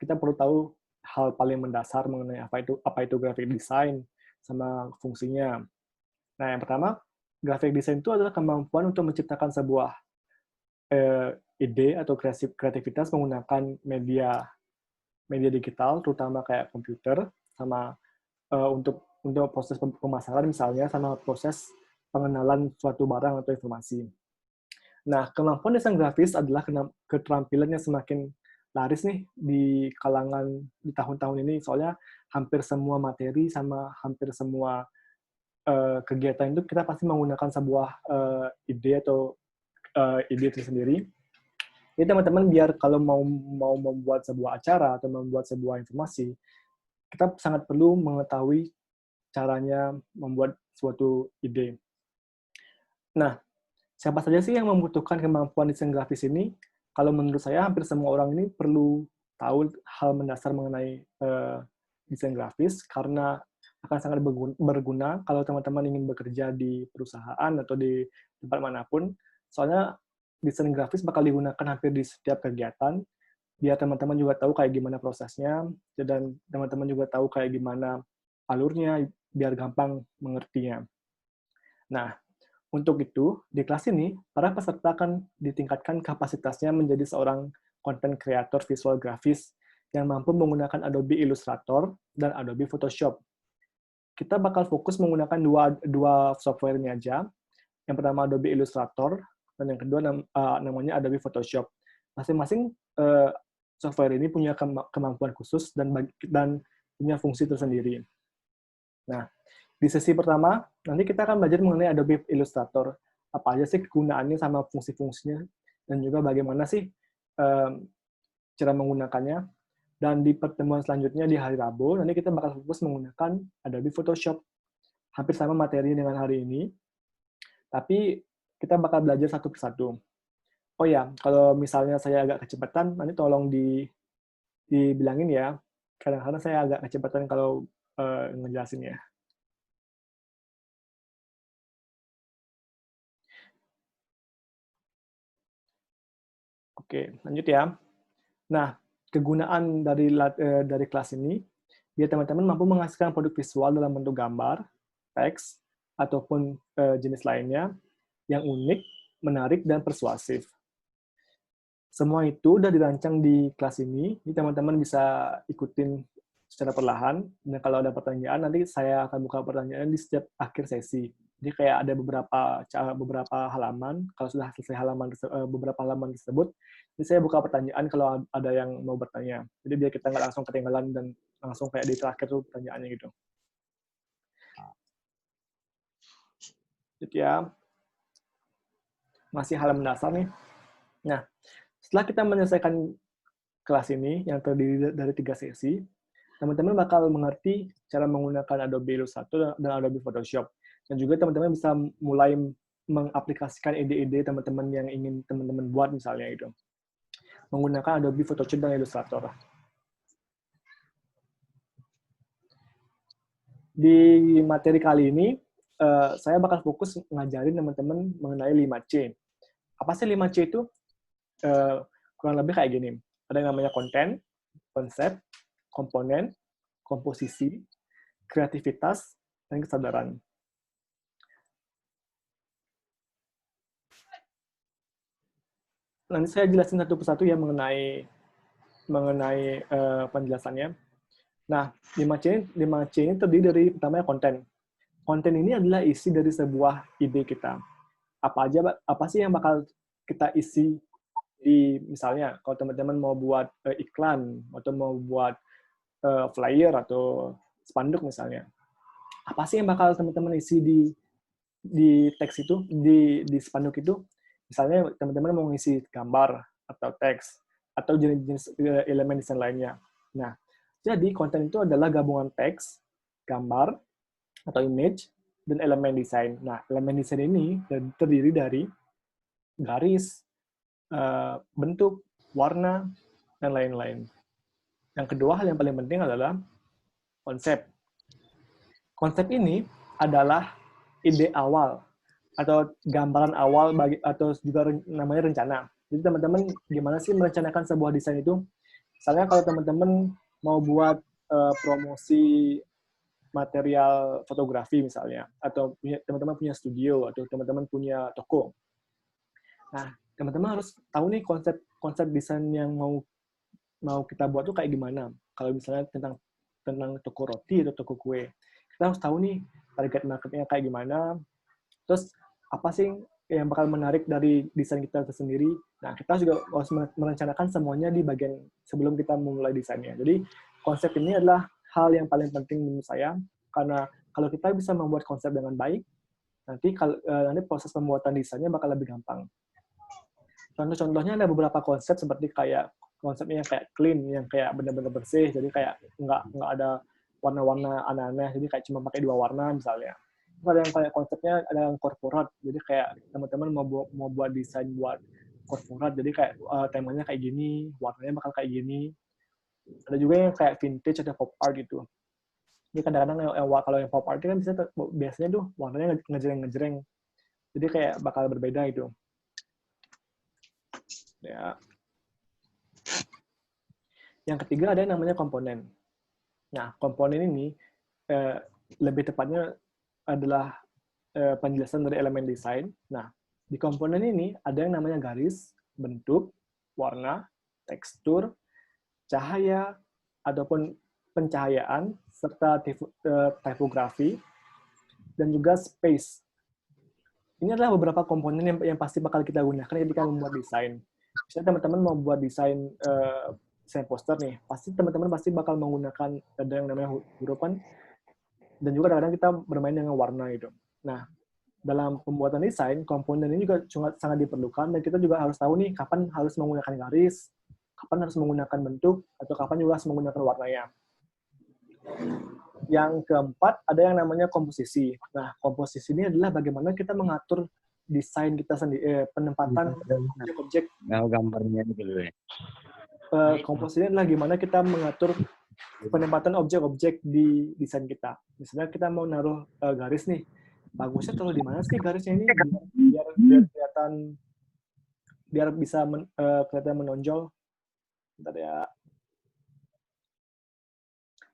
kita perlu tahu hal paling mendasar mengenai apa itu graphic design sama fungsinya. Nah, yang pertama, graphic design itu adalah kemampuan untuk menciptakan sebuah ide atau kreativitas menggunakan media digital, terutama kayak komputer, sama untuk proses pemasaran misalnya, sama proses pengenalan suatu barang atau informasi. Nah, kemampuan desain grafis adalah keterampilan yang semakin laris nih di kalangan di tahun-tahun ini, soalnya hampir semua materi sama hampir semua kegiatan itu kita pasti menggunakan sebuah ide atau ide tersendiri. Jadi teman-teman biar kalau mau membuat sebuah acara atau membuat sebuah informasi, kita sangat perlu mengetahui caranya membuat suatu ide. Nah, siapa saja sih yang membutuhkan kemampuan desain grafis ini? Kalau menurut saya, hampir semua orang ini perlu tahu hal mendasar mengenai desain grafis, karena akan sangat berguna kalau teman-teman ingin bekerja di perusahaan atau di tempat manapun. Soalnya desain grafis bakal digunakan hampir di setiap kegiatan, biar teman-teman juga tahu kayak gimana prosesnya, dan teman-teman juga tahu kayak gimana alurnya, biar gampang mengertinya. Nah, untuk itu, di kelas ini, para peserta akan ditingkatkan kapasitasnya menjadi seorang content creator visual grafis yang mampu menggunakan Adobe Illustrator dan Adobe Photoshop. Kita bakal fokus menggunakan dua software ini aja. Yang pertama Adobe Illustrator, dan yang kedua namanya Adobe Photoshop. Masing-masing software ini punya kemampuan khusus dan punya fungsi tersendiri. Nah, di sesi pertama, nanti kita akan belajar mengenai Adobe Illustrator. Apa aja sih kegunaannya sama fungsi-fungsinya, dan juga bagaimana sih cara menggunakannya. Dan di pertemuan selanjutnya di hari Rabu, nanti kita bakal fokus menggunakan Adobe Photoshop. Hampir sama materi dengan hari ini, tapi kita bakal belajar satu persatu. Oh ya, kalau misalnya saya agak kecepatan, nanti tolong dibilangin ya. Kadang-kadang saya agak kecepatan kalau ngejelasin ya. Oke, lanjut ya. Nah, kegunaan dari kelas ini, biar teman-teman mampu menghasilkan produk visual dalam bentuk gambar, teks, ataupun jenis lainnya yang unik, menarik, dan persuasif. Semua itu udah dirancang di kelas ini, jadi teman-teman bisa ikutin secara perlahan, dan kalau ada pertanyaan, nanti saya akan buka pertanyaan di setiap akhir sesi. Jadi kayak ada beberapa halaman, kalau sudah selesai beberapa halaman tersebut, jadi saya buka pertanyaan kalau ada yang mau bertanya. Jadi biar kita nggak langsung ketinggalan dan langsung kayak di terakhir tuh pertanyaannya gitu. Jadi ya, masih halaman dasar nih. Nah, setelah kita menyelesaikan kelas ini yang terdiri dari 3 sesi, teman-teman bakal mengerti cara menggunakan Adobe Illustrator dan Adobe Photoshop. Dan juga teman-teman bisa mulai mengaplikasikan ide-ide teman-teman yang ingin teman-teman buat misalnya itu. Menggunakan Adobe Photoshop dan Illustrator. Di materi kali ini, saya bakal fokus ngajarin teman-teman mengenai 5C. Apa sih 5C itu? Kurang lebih kayak gini. Ada yang namanya konten, konsep, komponen, komposisi, kreativitas, dan kesadaran. Nanti saya jelasin satu persatu ya mengenai penjelasannya. Nah, 5C ini terdiri dari pertamanya konten. Konten ini adalah isi dari sebuah ide kita. Apa sih yang bakal kita isi di, misalnya kalau teman-teman mau buat iklan atau mau buat flyer atau spanduk misalnya. Apa sih yang bakal teman-teman isi di teks itu, di spanduk itu? Misalnya teman-teman mau ngisi gambar atau teks atau jenis-jenis elemen desain lainnya. Nah, jadi konten itu adalah gabungan teks, gambar atau image, dan elemen desain. Nah, elemen desain ini terdiri dari garis, bentuk, warna, dan lain-lain. Yang kedua, hal yang paling penting adalah konsep. Konsep ini adalah ide awal atau gambaran awal atau juga namanya rencana. Jadi teman-teman gimana sih merencanakan sebuah desain itu? Misalnya kalau teman-teman mau buat promosi material fotografi misalnya, atau teman-teman punya studio, atau teman-teman punya toko. Nah, teman-teman harus tahu nih konsep desain yang mau kita buat tuh kayak gimana. Kalau misalnya tentang toko roti atau toko kue, kita harus tahu nih target marketnya kayak gimana. Terus apa sih yang bakal menarik dari desain kita sendiri. Nah, kita juga harus merencanakan semuanya di bagian sebelum kita memulai desainnya. Jadi, konsep ini adalah hal yang paling penting menurut saya, karena kalau kita bisa membuat konsep dengan baik, nanti proses pembuatan desainnya bakal lebih gampang. Contoh-contohnya ada beberapa konsep seperti kayak konsepnya yang kayak clean, yang kayak benar-benar bersih, jadi kayak nggak ada warna-warna aneh-aneh, jadi kayak cuma pakai 2 warna misalnya. Terus ada yang kayak konsepnya ada yang corporate, jadi kayak teman-teman mau buat desain buat corporate, jadi kayak temanya kayak gini, warnanya bakal kayak gini. Ada juga yang kayak vintage atau pop art gitu. Jadi kadang-kadang kalau yang pop art kan biasanya tuh warnanya ngejreng-ngejreng, jadi kayak bakal berbeda itu. Ya. Yang ketiga ada yang namanya komponen. Nah, komponen ini lebih tepatnya adalah penjelasan dari elemen desain. Nah, di komponen ini ada yang namanya garis, bentuk, warna, tekstur, cahaya, ataupun pencahayaan, serta tipografi, dan juga space. Ini adalah beberapa komponen yang pasti bakal kita gunakan ketika membuat desain. Misalnya teman-teman mau buat desain poster nih, teman-teman pasti bakal menggunakan ada yang namanya huruf kan, dan juga kadang-kadang kita bermain dengan warna gitu. Nah, dalam pembuatan desain, komponen ini juga sangat diperlukan, dan kita juga harus tahu nih kapan harus menggunakan garis, kapan harus menggunakan bentuk, atau kapan juga harus menggunakan warnanya. Yang keempat, ada yang namanya komposisi. Nah, komposisi ini adalah bagaimana kita mengatur desain kita sendiri, penempatan objek-objek. Nah, gambarnya dulu ya. Komposisi ini adalah gimana kita mengatur penempatan objek-objek di desain kita. Misalnya kita mau naruh garis nih, bagusnya taruh di mana sih garisnya ini biar kelihatan, biar bisa kelihatan menonjol. Bentar ya.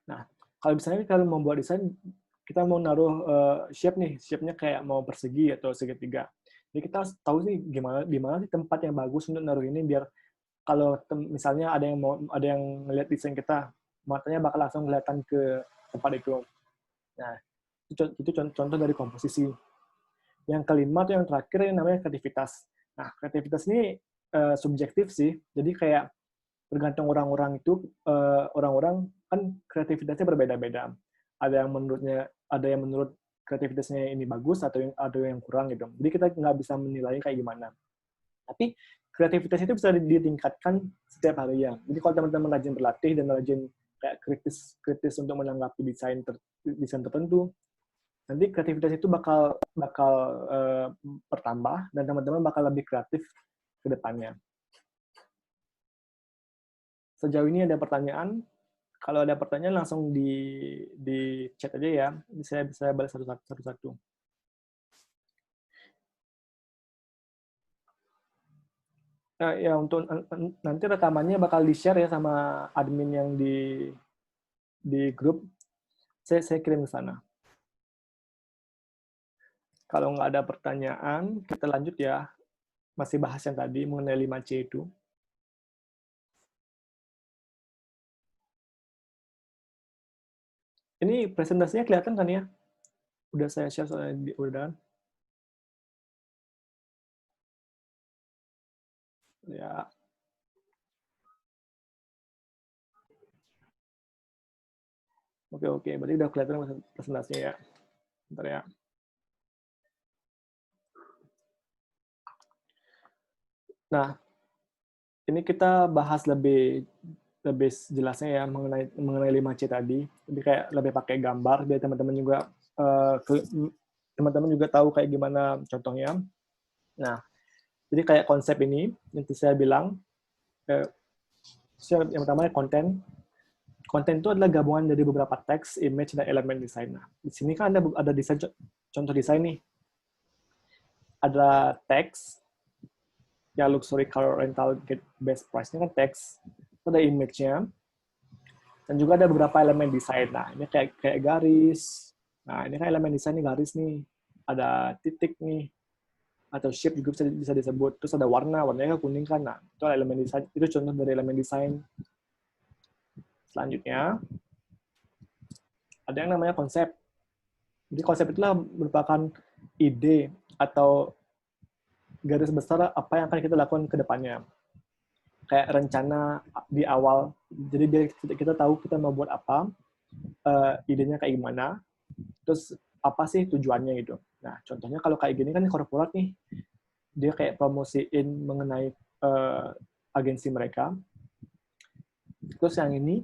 Nah, kalau misalnya kalau mau buat desain, kita mau naruh shape nih, shape-nya kayak mau persegi atau segitiga. Jadi kita harus tahu sih di mana sih tempat yang bagus untuk naruh ini, biar kalau misalnya ada yang ngelihat desain kita, matanya bakal langsung kelihatan ke tempat itu. Nah, itu contoh dari komposisi. Yang kelima tuh yang terakhir yang namanya kreativitas. Nah, kreativitas ini subjektif sih. Jadi kayak tergantung orang-orang itu, orang-orang kan kreativitasnya berbeda-beda. Ada yang menurut kreativitasnya ini bagus, atau ada yang kurang gitu. Jadi kita nggak bisa menilai kayak gimana. Tapi kreativitas itu bisa ditingkatkan setiap hari ya. Jadi kalau teman-teman rajin berlatih dan rajin kayak kritis untuk menanggapi desain tertentu, nanti kreativitas itu bakal bertambah, dan teman-teman bakal lebih kreatif ke depannya. Sejauh ini ada pertanyaan? Kalau ada pertanyaan langsung di chat aja ya. Saya bisa balas satu-satu. Ya untuk nanti rekamannya bakal di-share ya sama admin yang di grup. Saya kirim ke sana. Kalau nggak ada pertanyaan, kita lanjut ya. Masih bahas yang tadi mengenai 5C itu. Ini presentasinya kelihatan kan ya? Udah saya share soalnya udah. Ya. Oke. Berarti udah kelihatan presentasinya ya. Bentar ya. Nah, ini kita bahas lebih jelasnya ya mengenai 5C tadi. Jadi kayak lebih pakai gambar biar teman-teman juga tahu kayak gimana contohnya. Nah, jadi kayak konsep ini yang saya bilang, yang pertama konten. Konten itu adalah gabungan dari beberapa teks, image, dan elemen desain. Nah, di sini kan ada desain, contoh desain nih. Ada teks, ya luxury car rental get best price-nya kan teks. ada image-nya, dan juga ada beberapa elemen desain. Nah, ini kayak garis. Nah, ini kan elemen desain nih, garis nih. Ada titik nih, atau shape juga bisa disebut. Terus ada warnanya kuning kan. Nah, itu elemen desain. Itu contoh dari elemen desain. Selanjutnya, ada yang namanya konsep. Jadi konsep itulah merupakan ide atau garis besar apa yang akan kita lakukan ke depannya. Kayak rencana di awal. Jadi biar kita tahu kita mau buat apa, idenya kayak gimana, terus apa sih tujuannya gitu. Nah, contohnya kalau kayak gini kan korporat nih, dia kayak promosiin mengenai agensi mereka. Terus yang ini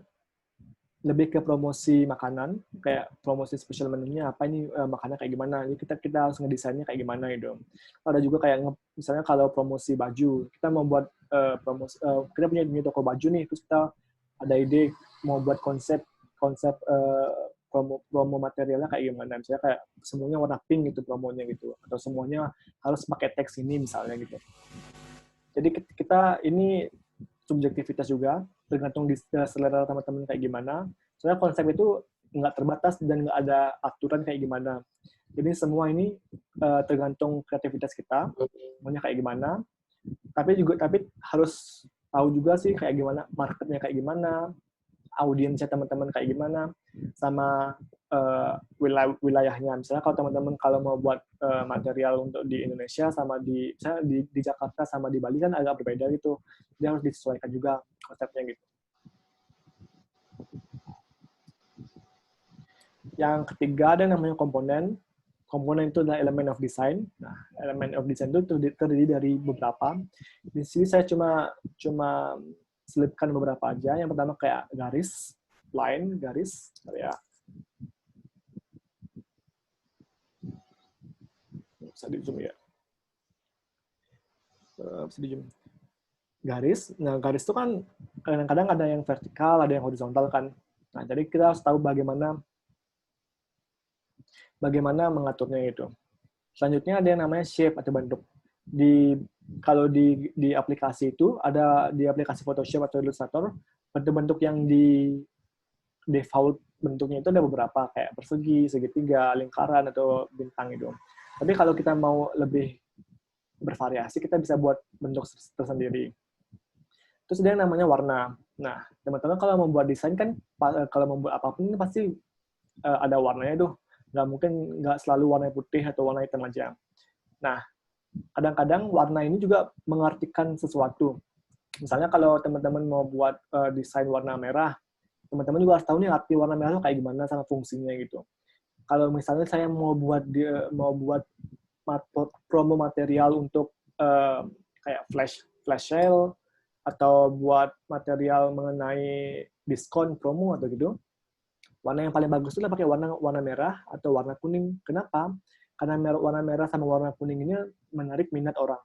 lebih ke promosi makanan, kayak promosi special menu-nya apa ini, makannya kayak gimana. Jadi kita harus ngedesainnya kayak gimana gitu. Ada juga kayak misalnya kalau promosi baju, kita mau buat promosi, kita punya toko baju nih, terus kita ada ide mau buat konsep promo materialnya kayak gimana. Misalnya kayak semuanya warna pink gitu promonya gitu, atau semuanya harus pakai teks ini misalnya gitu. Jadi kita ini subjektivitas juga, tergantung di selera teman-teman kayak gimana. Soalnya konsep itu nggak terbatas dan nggak ada aturan kayak gimana. Jadi semua ini tergantung kreativitas kita, maunya kayak gimana. Tapi harus tahu juga sih kayak gimana marketnya kayak gimana, audiensnya teman-teman kayak gimana, sama wilayahnya. Misalnya kalau teman-teman kalau mau buat material untuk di Indonesia sama misalnya di Jakarta sama di Bali kan agak berbeda gitu. Jadi harus disesuaikan juga konsepnya gitu. Yang ketiga ada namanya komponen. Komponen itu adalah elemen of design. Nah, elemen of design itu terdiri dari beberapa. Di sini saya cuma selipkan beberapa aja. Yang pertama kayak garis, line, garis, ya. Bisa di zoom ya. Bisa di zoom. Garis. Nah, garis itu kan kadang-kadang ada yang vertikal, ada yang horizontal kan. Nah, jadi kita harus tahu bagaimana mengaturnya itu. Selanjutnya ada yang namanya shape atau bentuk. Kalau di aplikasi itu ada di aplikasi Photoshop atau Illustrator, bentuk-bentuk yang di default bentuknya itu ada beberapa kayak persegi, segitiga, lingkaran atau bintang itu. Tapi kalau kita mau lebih bervariasi, kita bisa buat bentuk tersendiri. Terus ada yang namanya warna. Nah, teman-teman kalau membuat desain kan, kalau membuat apapun ini pasti ada warnanya tuh. Nggak selalu warna putih atau warna hitam aja. Nah, kadang-kadang warna ini juga mengartikan sesuatu. Misalnya kalau teman-teman mau buat desain warna merah, teman-teman juga harus tahu nih arti warna merah itu kayak gimana sama fungsinya gitu. Kalau misalnya saya mau buat promo material untuk kayak flash sale atau buat material mengenai diskon promo atau gitu, warna yang paling bagus itu pakai warna merah atau warna kuning. Kenapa? Karena warna merah sama warna kuning ini menarik minat orang.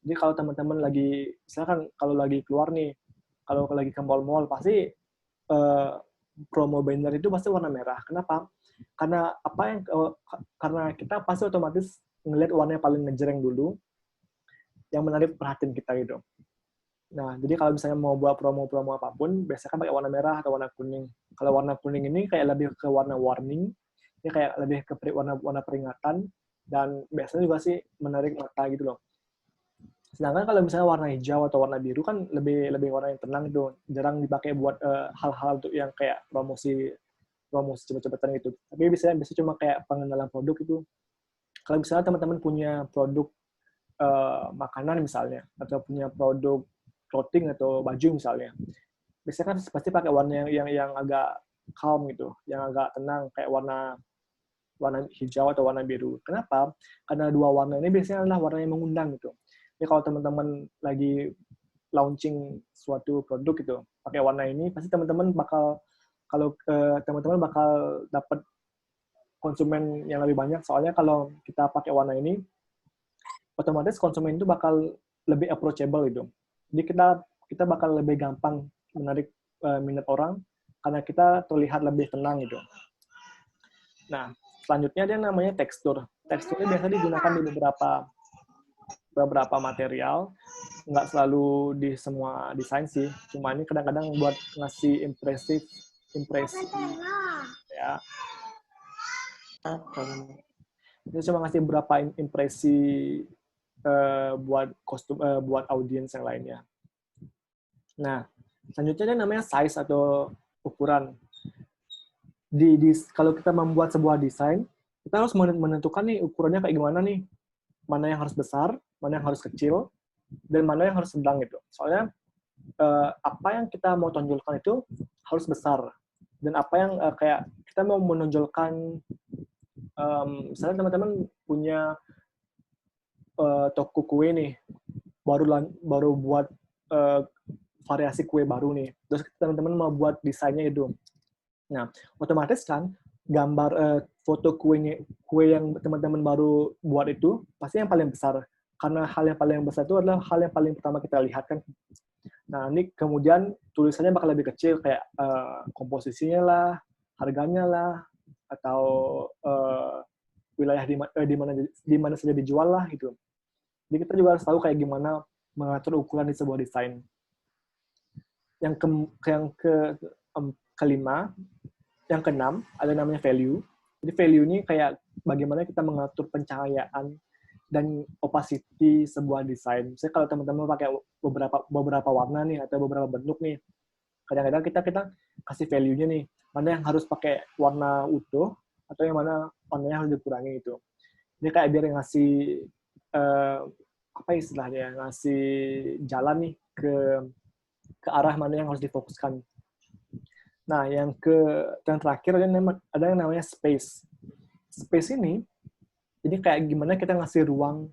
Jadi kalau teman-teman misalkan kalau lagi keluar nih, kalau lagi ke mall-mall, pasti promo banner itu pasti warna merah. Kenapa? Karena kita pasti otomatis ngelihat warna yang paling ngejreng dulu, yang menarik perhatian kita gitu. Nah, jadi kalau misalnya mau buat promo-promo apapun, biasanya kan pakai warna merah atau warna kuning. Kalau warna kuning ini kayak lebih ke warna warning, ini kayak lebih ke warna peringatan, dan biasanya juga sih menarik mata gitu loh. Sedangkan kalau misalnya warna hijau atau warna biru kan lebih warna yang tenang itu, jarang dipakai buat hal-hal untuk yang kayak promosi cepet-cepetan gitu. Tapi biasanya cuma kayak pengenalan produk itu. Kalau misalnya teman-teman punya produk makanan misalnya, atau punya produk clothing atau baju misalnya, biasanya kan pasti pakai warna yang agak calm gitu, yang agak tenang, kayak warna hijau atau warna biru. Kenapa? Karena dua warna ini biasanya adalah warna yang mengundang gitu. Jadi kalau teman-teman lagi launching suatu produk gitu, pakai warna ini, pasti teman-teman bakal dapat konsumen yang lebih banyak. Soalnya kalau kita pakai warna ini, otomatis konsumen itu bakal lebih approachable gitu. Jadi kita bakal lebih gampang menarik minat orang karena kita terlihat lebih tenang gitu. Nah, selanjutnya ada yang namanya tekstur. Tekstur ini biasa digunakan di beberapa material. nggak selalu di semua desain sih. Cuma ini kadang-kadang buat ngasih impresi ya. Itu cuma ngasih beberapa impresi buat kostum buat audiens yang lainnya. Nah, selanjutnya kan namanya size atau ukuran. Kalau kita membuat sebuah desain, kita harus menentukan nih ukurannya kayak gimana nih. Mana yang harus besar, mana yang harus kecil, dan mana yang harus sedang gitu. Soalnya apa yang kita mau tonjolkan itu harus besar. Dan apa yang kayak kita mau menonjolkan, misalnya teman-teman punya toko kue nih, baru buat variasi kue baru nih. Terus teman-teman mau buat desainnya itu. Nah, otomatis kan gambar foto kue yang teman-teman baru buat itu pasti yang paling besar. Karena hal yang paling besar itu adalah hal yang paling pertama kita lihat kan. Nah, ini kemudian tulisannya bakal lebih kecil kayak komposisinya lah, harganya lah, atau wilayah di mana saja dijual lah gitu. Jadi kita juga harus tahu kayak gimana mengatur ukuran di sebuah desain. Kelima, yang keenam ada namanya value. Jadi value ini kayak bagaimana kita mengatur pencahayaan dan opacity sebuah desain. Misalnya kalau teman-teman pakai beberapa warna nih atau beberapa bentuk nih, kadang-kadang kita kasih value-nya nih, mana yang harus pakai warna utuh atau yang mana warnanya harus dikurangi itu. Ini kayak biar ngasih apa istilahnya, ngasih jalan nih ke arah mana yang harus difokuskan. Nah, yang terakhir ada yang namanya space. Space ini, jadi kayak gimana kita ngasih ruang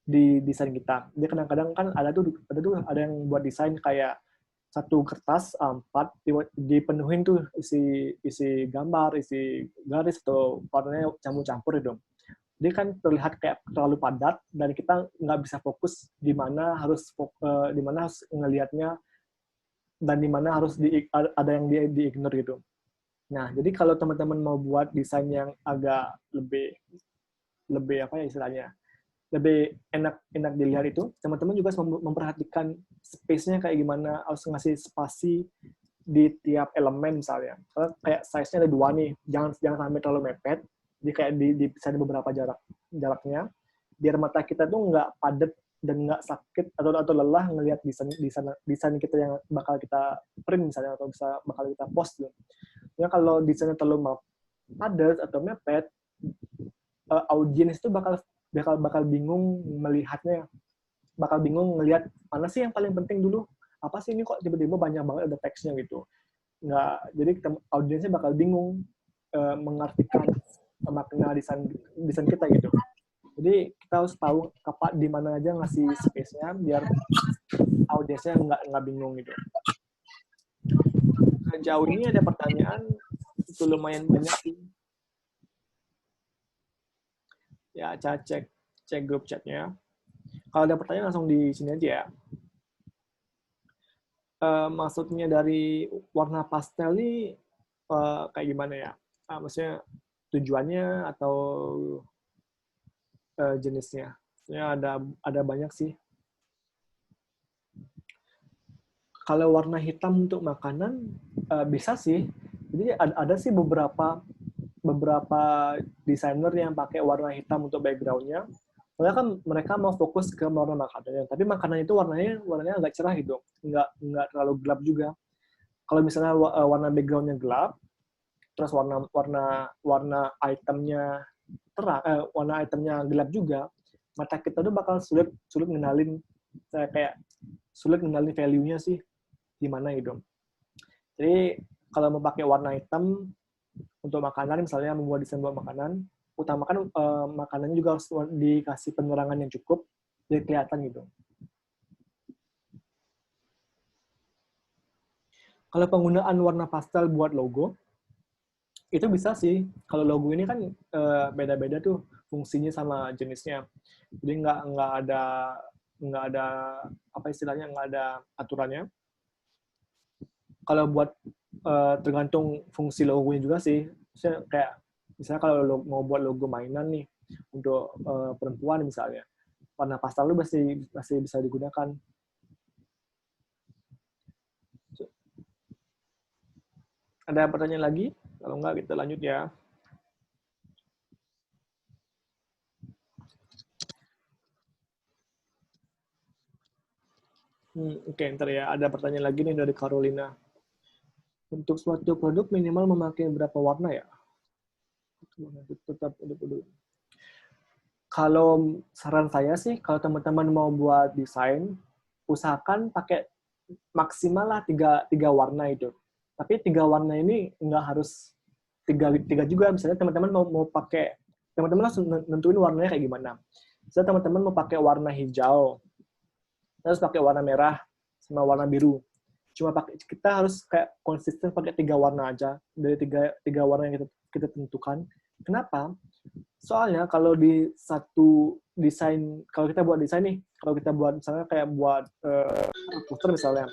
di desain kita. Jadi kadang-kadang kan ada yang buat desain kayak satu kertas A4 dipenuhin tuh isi gambar, isi garis atau warnanya campur-campur itu. Jadi kan terlihat kayak terlalu padat dan kita nggak bisa fokus di mana harus ngelihatnya dan di mana harus ada yang di-ignore gitu. Nah, jadi kalau teman-teman mau buat desain yang agak lebih apa ya istilahnya, lebih enak dilihat itu, teman-teman juga harus memperhatikan space-nya kayak gimana, harus ngasih spasi di tiap elemen misalnya. Karena kayak size-nya ada 2 nih, jangan sampai terlalu mepet, jadi kayak dipisah di beberapa jaraknya, biar mata kita tuh nggak padat dan nggak sakit atau lelah ngelihat desain kita yang bakal kita print misalnya atau bakal kita post gitu. Ya kalau desainnya terlalu padat atau mepet, audiens itu bakal bingung melihatnya, bakal bingung ngelihat mana sih yang paling penting dulu, apa sih ini kok tiba-tiba banyak banget ada teksnya gitu. Nggak, jadi audiensnya bakal bingung mengartikan makna desain kita gitu. Jadi kita harus tahu di mana aja ngasih space-nya biar audiensnya nggak bingung gitu. Sejauh ini ada pertanyaan itu lumayan banyak sih. Ya, cek grup chatnya. Kalau ada pertanyaan langsung di sini aja ya. Maksudnya dari warna pastel ini kayak gimana ya? Maksudnya tujuannya atau jenisnya? Ya ada banyak sih. Kalau warna hitam untuk makanan bisa sih. Jadi ada sih beberapa desainer yang pakai warna hitam untuk background-nya. Soalnya kan mereka mau fokus ke warna makanannya. Tapi makanan itu warnanya agak cerah gitu. Nggak terlalu gelap juga. Kalau misalnya warna background-nya gelap, terus warna itemnya terang, warna itemnya gelap juga, mata kita tuh bakal sulit ngenalin value-nya sih gimana gitu. Jadi kalau mau pakai warna hitam untuk makanan, misalnya membuat desain buat makanan, utamakan makanannya juga harus dikasih penerangan yang cukup, jadi kelihatan gitu. Kalau penggunaan warna pastel buat logo, itu bisa sih. Kalau logo ini kan beda-beda tuh fungsinya sama jenisnya. Jadi nggak ada apa istilahnya, nggak ada aturannya. Kalau buat tergantung fungsi logonya juga sih. Misalnya kalau mau buat logo mainan nih untuk perempuan misalnya, warna pastel itu masih bisa digunakan. Ada pertanyaan lagi? Kalau enggak, kita lanjut ya. Oke, ntar ya. Ada pertanyaan lagi nih dari Carolina. Untuk suatu produk minimal memakai berapa warna ya? Tetap kalau saran saya sih, kalau teman-teman mau buat desain, usahakan pakai maksimal lah tiga warna itu. Tapi tiga warna ini nggak harus tiga juga. Misalnya teman-teman mau pakai, teman-teman langsung nentuin warnanya kayak gimana. Misalnya teman-teman mau pakai warna hijau, terus pakai warna merah sama warna biru. Cuma kita harus kayak konsisten pakai tiga warna aja dari tiga warna yang kita tentukan. Kenapa? Soalnya kalau di satu desain, kalau kita buat desain nih, kalau kita buat misalnya kayak buat poster misalnya,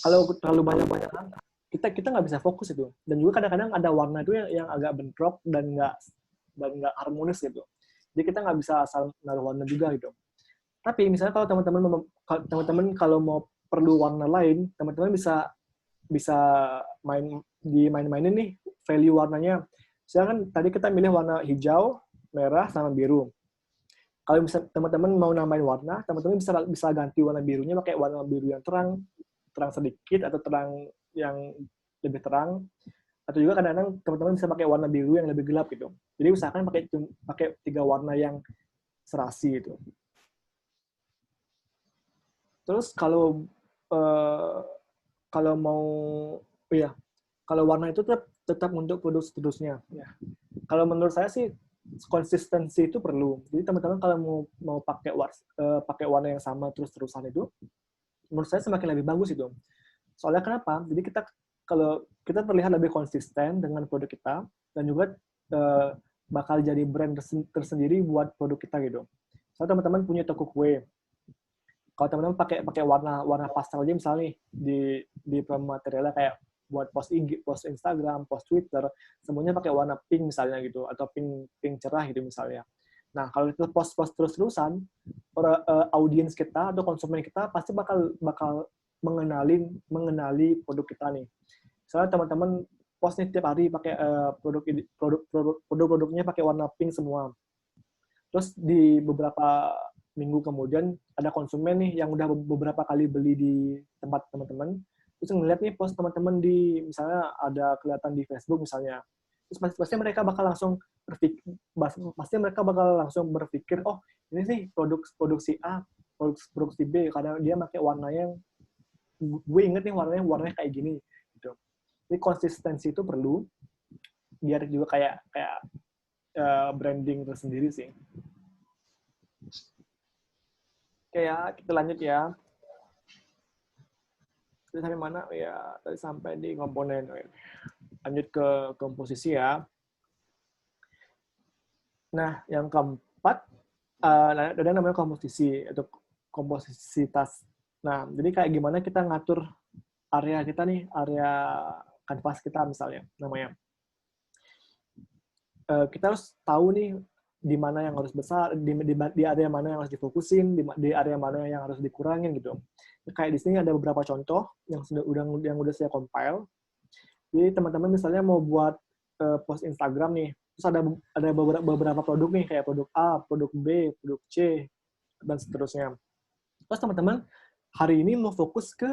kalau terlalu banyak kita nggak bisa fokus itu. Dan juga kadang-kadang ada warna itu yang agak bentrok dan nggak harmonis gitu. Jadi kita nggak bisa asal naruh warna juga gitu. Tapi misalnya kalau teman-teman kalau mau perlu warna lain, teman-teman bisa mainin nih value warnanya. Sedangkan tadi kita milih warna hijau, merah, sama biru. Kalau misalnya teman-teman mau nambahin warna, teman-teman bisa ganti warna birunya pakai warna biru yang terang sedikit atau terang yang lebih terang. Atau juga kadang-kadang teman-teman bisa pakai warna biru yang lebih gelap gitu. Jadi usahakan pakai tiga warna yang serasi itu. Terus kalau mau kalau warna itu tetap untuk produk seterusnya. Ya. Kalau menurut saya sih konsistensi itu perlu. Jadi teman-teman kalau mau pakai warna yang sama terus-terusan itu, menurut saya semakin lebih bagus itu. Soalnya kenapa? Jadi kalau kita terlihat lebih konsisten dengan produk kita dan juga bakal jadi brand tersendiri buat produk kita gitu. Soalnya teman-teman punya toko kue, kalau teman-teman pakai warna pastel aja misalnya di materialnya kayak buat post IG, post Instagram, post Twitter, semuanya pakai warna pink misalnya gitu atau pink cerah gitu misalnya. Nah, kalau itu post terus-terusan, audiens kita atau konsumen kita pasti bakal mengenali produk kita nih. Misalnya teman-teman post nih tiap hari pakai produk-produknya pakai warna pink semua. Terus di beberapa minggu kemudian ada konsumen nih yang udah beberapa kali beli di tempat teman-teman, terus ngeliat nih post teman-teman di misalnya ada kelihatan di Facebook misalnya, terus pasti mereka bakal langsung berpikir, oh ini sih produk si A, produk si B, karena dia pakai warna yang gue inget nih warnanya kayak gini gitu. Jadi konsistensi itu perlu biar juga kayak branding tersendiri sih. Oke ya, kita lanjut ya. Tadi sampai mana? Ya, tadi sampai di komponen. Lanjut ke komposisi ya. Nah, yang keempat, ada namanya komposisi atau komposisitas. Nah, jadi kayak gimana kita ngatur area kita nih, area kanvas kita misalnya, namanya. Kita harus tahu nih di mana yang harus besar, di area mana yang harus difokusin, di area mana yang harus dikurangin gitu. Kayak di sini ada beberapa contoh yang udah saya compile. Jadi teman-teman misalnya mau buat post Instagram nih, terus ada beberapa produk nih kayak produk A, produk B, produk C dan seterusnya. Terus teman-teman hari ini mau fokus ke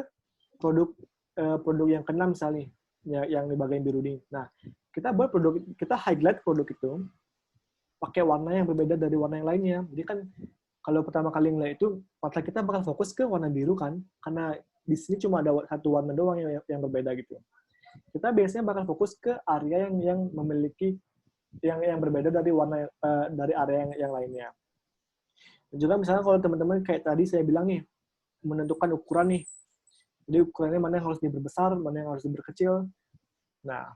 produk yang keenam misalnya, yang di bagian biru ini. Nah, kita highlight produk itu pakai warna yang berbeda dari warna yang lainnya. Jadi kan kalau pertama kali ngeliat itu, mata kita bakal fokus ke warna biru kan, karena di sini cuma ada satu warna doang yang berbeda gitu. Kita biasanya bakal fokus ke area yang memiliki yang berbeda dari warna dari area yang lainnya. Dan juga misalnya kalau teman-teman kayak tadi saya bilang nih, menentukan ukuran nih. Jadi ukurannya mana yang harus diperbesar, mana yang harus diperkecil. Nah,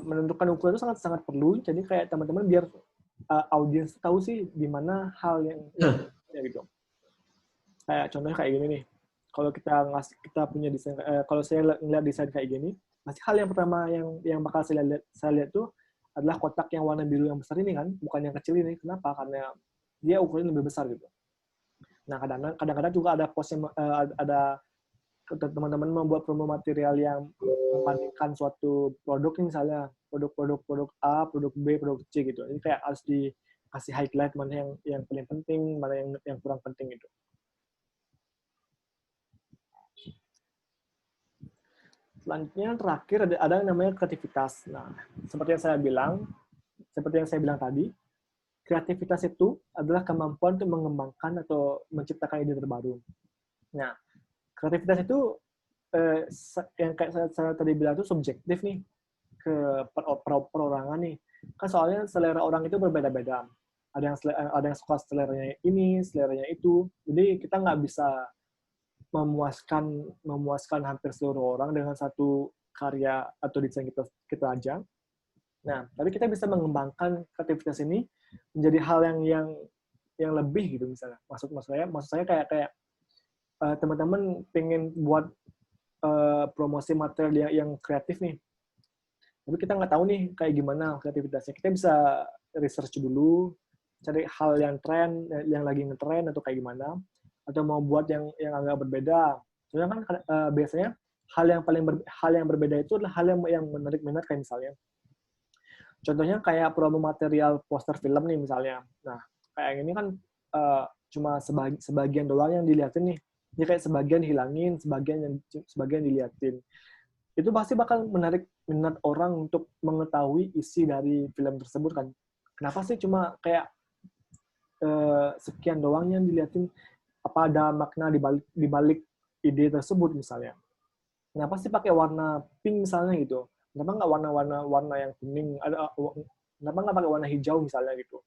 menentukan ukuran itu sangat perlu. Jadi kayak teman-teman biar audiens tahu sih di mana hal yang ya gitu. Kayak contohnya kayak gini nih. Kalau kita punya desain, kalau saya ngeliat desain kayak gini, pasti hal yang pertama yang bakal saya lihat tuh adalah kotak yang warna biru yang besar ini kan, bukan yang kecil ini. Kenapa? Karena dia ukurannya lebih besar gitu. Nah, kadang-kadang juga ada teman-teman membuat promo material yang membandingkan suatu produk, misalnya produk A, produk B, produk C gitu. Ini kayak harus dikasih highlight mana yang paling penting, mana yang kurang penting gitu. Selanjutnya terakhir ada yang namanya kreativitas. Nah, seperti yang saya bilang tadi, kreativitas itu adalah kemampuan untuk mengembangkan atau menciptakan ide terbaru. Nah, kreativitas itu yang kayak saya tadi bilang itu subjektif nih ke perorangan nih. Kan soalnya selera orang itu berbeda-beda. Ada yang suka seleranya ini, seleranya itu. Jadi kita nggak bisa memuaskan hampir seluruh orang dengan satu karya atau desain kita aja. Nah, tapi kita bisa mengembangkan kreativitas ini menjadi hal yang lebih gitu misalnya. Maksud saya kayak teman-teman pengen buat promosi material yang kreatif nih. Tapi kita nggak tahu nih kayak gimana kreativitasnya. Kita bisa research dulu, cari hal yang tren, yang lagi ngetren atau kayak gimana, atau mau buat yang agak berbeda. Soalnya kan biasanya hal yang berbeda itu adalah hal yang menarik minat, kayak misalnya. Contohnya kayak promo material poster film nih misalnya. Nah, kayak ini kan cuma sebagian doang yang dilihatin nih. Ini kayak sebagian hilangin, sebagian dilihatin. Itu pasti bakal menarik minat orang untuk mengetahui isi dari film tersebut kan. Kenapa sih cuma kayak sekian doang yang dilihatin? Apa ada makna di balik ide tersebut misalnya? Kenapa sih pakai warna pink misalnya gitu? Kenapa nggak warna yang kuning? Kenapa nggak pakai warna hijau misalnya gitu?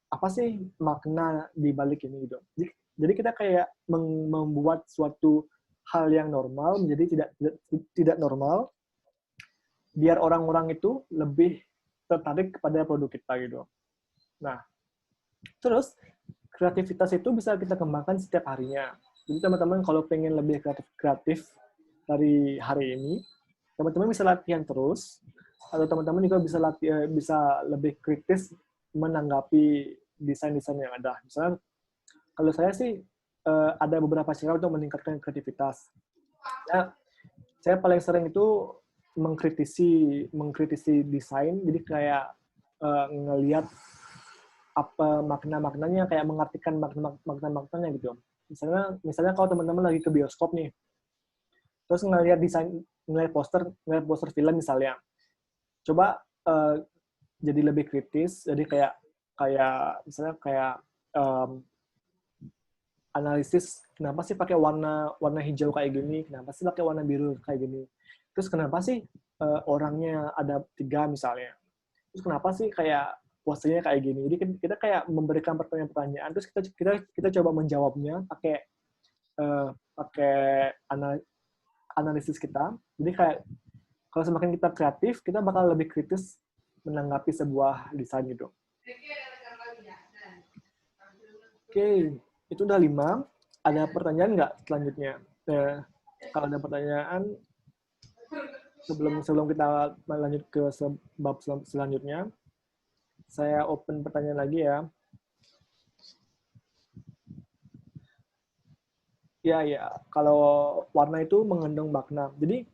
Apa sih makna di balik ini gitu? Jadi kita kayak membuat suatu hal yang normal menjadi tidak normal, biar orang-orang itu lebih tertarik kepada produk kita gitu. Nah, terus kreativitas itu bisa kita kembangkan setiap harinya. Jadi teman-teman kalau pengen lebih kreatif dari hari ini, teman-teman bisa latihan terus, atau teman-teman juga bisa lebih kritis menanggapi desain-desain yang ada. Misalnya, kalau saya sih ada beberapa cara untuk meningkatkan kreativitas. Ya, saya paling sering itu mengkritisi desain, jadi kayak ngelihat apa makna-maknanya, kayak mengartikan makna-maknanya gitu. Misalnya kalau teman-teman lagi ke bioskop nih, terus ngelihat poster film misalnya, coba jadi lebih kritis, jadi misalnya kayak analisis kenapa sih pakai warna hijau kayak gini, kenapa sih pakai warna biru kayak gini, terus kenapa sih orangnya ada 3 misalnya, terus kenapa sih kayak posternya kayak gini. Jadi kita kayak memberikan pertanyaan-pertanyaan, terus kita coba menjawabnya pakai analisis kita. Jadi kayak kalau semakin kita kreatif, kita bakal lebih kritis menanggapi sebuah desain gitu. Oke, itu udah 5. Ada pertanyaan nggak selanjutnya? Kalau ada pertanyaan, sebelum kita lanjut ke bab selanjutnya, saya open pertanyaan lagi ya. Ya, kalau warna itu mengandung makna. Jadi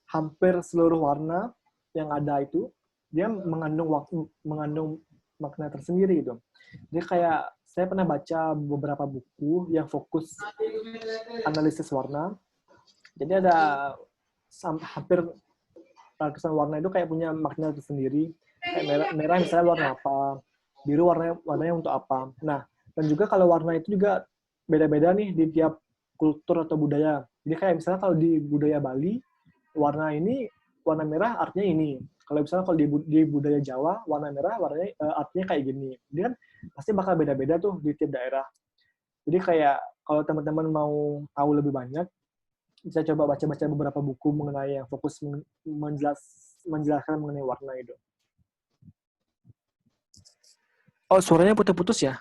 hampir seluruh warna yang ada itu dia mengandung makna tersendiri gitu. Jadi kayak saya pernah baca beberapa buku yang fokus analisis warna. Jadi ada hampir ratusan warna itu kayak punya makna tersendiri. Kayak merah misalnya warna apa, biru warnanya untuk apa. Nah, dan juga kalau warna itu juga beda-beda nih di tiap kultur atau budaya. Jadi kayak misalnya kalau di budaya Bali, warna merah artinya ini. Kalau misalnya kalau di budaya Jawa, warna merah artinya kayak gini. Jadi kan pasti bakal beda-beda tuh di tiap daerah. Jadi kayak kalau teman-teman mau tahu lebih banyak, bisa coba baca-baca beberapa buku mengenai yang fokus menjelaskan mengenai warna itu. Oh, suaranya putus-putus ya?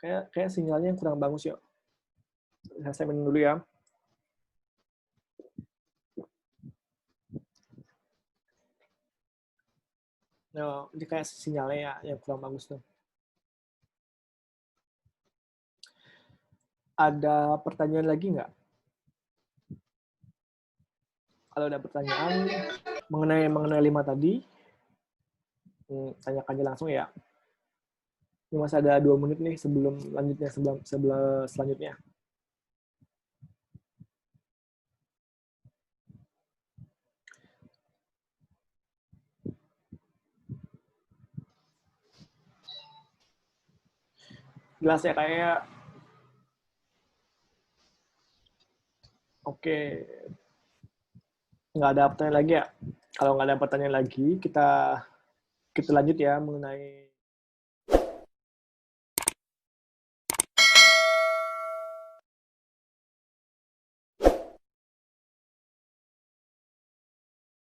Kayak sinyalnya yang kurang bagus ya. Saya minum dulu ya. Nah, ini kayak sinyalnya ya yang kurang bagus tuh. Ada pertanyaan lagi nggak? Kalau ada pertanyaan mengenai 5 tadi, tanyakan aja langsung ya. Ini masih ada 2 menit nih sebelum selanjutnya. Jelas ya kayaknya. Oke, nggak ada pertanyaan lagi ya? Kalau nggak ada pertanyaan lagi, kita lanjut ya mengenai